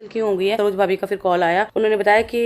क्यों हो गई है। सरोज भाभी का फिर कॉल आया, उन्होंने बताया कि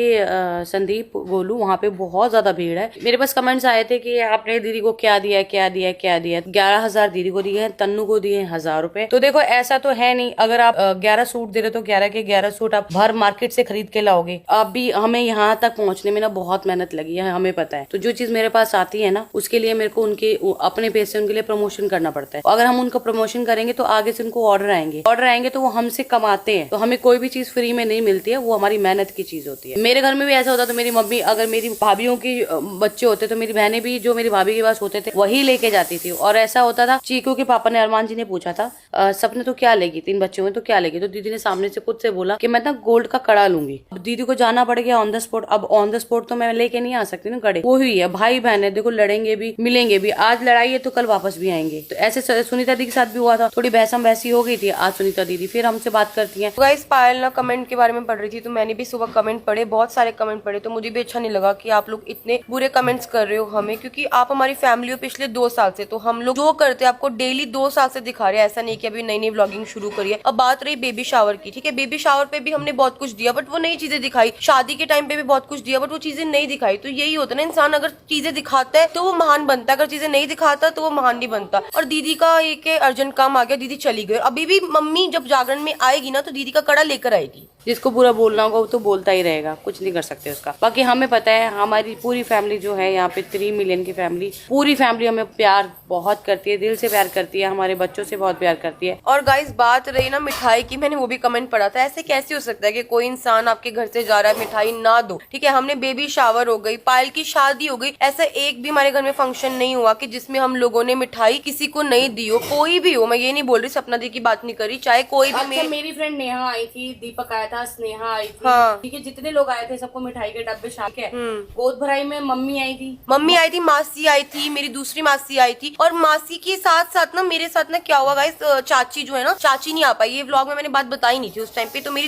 संदीप गोलू वहाँ पे बहुत ज्यादा भीड़ है। मेरे पास कमेंट्स आए थे कि आपने दीदी को क्या दिया क्या दिया क्या दिया। 11,000 दीदी को दिए हैं, तन्नू को दिए 1,000 रुपए। तो देखो ऐसा तो है नहीं, अगर आप 11 सूट दे रहे तो 11 के 11 सूट आप भर मार्केट से खरीद के लाओगे। अभी हमें यहाँ तक पहुँचने में ना बहुत मेहनत लगी है, हमें पता है। तो जो चीज मेरे पास आती है ना, उसके लिए मेरे को उनके अपने पैसे उनके लिए प्रमोशन करना पड़ता है। अगर हम उनका प्रमोशन करेंगे तो आगे से उनको ऑर्डर आएंगे तो वो हमसे कमाते हैं। तो हमें कोई भी चीज फ्री में नहीं मिलती है, वो हमारी मेहनत की चीज होती है। मेरे घर में भी ऐसा होता तो मेरी मम्मी, अगर मेरी भाभीियों की बच्चे होते तो मेरी बहनें भी जो मेरी भाभी के पास होते थे वही लेके जाती थी। और ऐसा होता था, चीकू के पापा ने, अरमान जी ने पूछा था सपने तो क्या लेगी, 3 बच्चों में तो क्या लेगी। तो दीदी ने सामने से खुद से बोला कि मैं ना गोल्ड का कड़ा लूंगी। दीदी को जाना पड़ गया ऑन द स्पॉट। अब ऑन द स्पॉट तो मैं लेके नहीं आ सकती ना कड़े। वो हुई है, भाई बहन है, देखो लड़ेंगे भी मिलेंगे भी। आज लड़ाई है तो कल वापस भी आएंगे। तो ऐसे सुनीता दी के साथ भी हुआ था, थोड़ी बहसम बहसी हो गई थी। आज सुनीता दीदी फिर हमसे बात करती है। गाइस पायल ना कमेंट के बारे में पढ़ रही थी, तो मैंने भी सुबह कमेंट पढ़े, बहुत सारे कमेंट पढ़े। तो मुझे भी अच्छा नहीं लगा कि आप लोग इतने बुरे कमेंट्स कर रहे हो हमें, क्योंकि आप हमारी फैमिली हो पिछले 2 साल से। तो हम लोग जो करते हैं आपको डेली 2 साल से दिखा रहे हैं, ऐसा नहीं कि अभी नई नई व्लॉगिंग शुरू करी है। अब बात रही बेबी शावर की, ठीक है, बेबी शावर पे भी हमने बहुत कुछ दिया, बट वो नई चीजें दिखाई। शादी के टाइम पे भी बहुत कुछ दिया, बट वो चीजें नहीं दिखाई। तो यही होता है ना, इंसान अगर चीजें दिखाता है तो वो महान बनता है, अगर चीजें नहीं दिखाता तो वो महान नहीं बनता। और दीदी का एक अर्जेंट काम आ गया, दीदी चली गई। अभी भी मम्मी जब जागरण में आएगी ना तो दीदी का कड़ा लेकर आएगी। जिसको बुरा बोलना होगा वो तो बोलता ही रहेगा, कुछ नहीं कर सकते उसका। बाकी हमें पता है हमारी पूरी फैमिली जो है यहाँ पे 3 मिलियन की फैमिली, पूरी फैमिली हमें प्यार बहुत करती है, दिल से प्यार करती है, हमारे बच्चों से बहुत प्यार करती है। और गाइस बात रही ना मिठाई की, मैंने वो भी कमेंट पढ़ा था, ऐसे कैसे हो सकता है कि कोई इंसान आपके घर से जा रहा है मिठाई ना दो। ठीक है, हमने बेबी शावर हो गई, पायल की शादी हो गई, ऐसा एक भी हमारे घर में फंक्शन नहीं हुआ कि जिसमें हम लोगों ने मिठाई किसी को नहीं दी हो। कोई भी हो, मैं ये नहीं बोल रही सपना दी की बात नहीं करी, चाहे कोई भी। अच्छा, मेरी फ्रेंड नेहा आई थी, दीपक आया था, स्नेहा आई थी, हाँ। ठीक है, जितने लोग आए थे सबको मिठाई के डब्बे शामिल है। गोद भराई में मम्मी आई थी, मासी आई थी, मेरी दूसरी मासी आई थी। और मासी के साथ साथ ना मेरे साथ ना क्या हुआ गाइस, चाची जो है ना, चाची नहीं आ पाई। ये व्लॉग में मैंने बात बताई नहीं थी उस टाइम पे। तो मेरी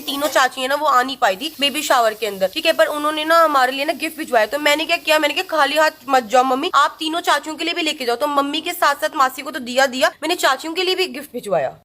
तीनों चाची है ना, वो आ नहीं पाई थी बेबी शावर के अंदर, ठीक है। पर उन्होंने ना हमारे लिए ना गिफ्ट भिजवाया। तो मैंने क्या किया, मैंने कहा खाली हाथ मत जाओ मम्मी, आप तीनों चाचियों के लिए भी लेके जाओ। तो मम्मी के साथ साथ मासी को तो दिया, मैंने चाचियों के लिए भी गिफ्ट भिजवाया।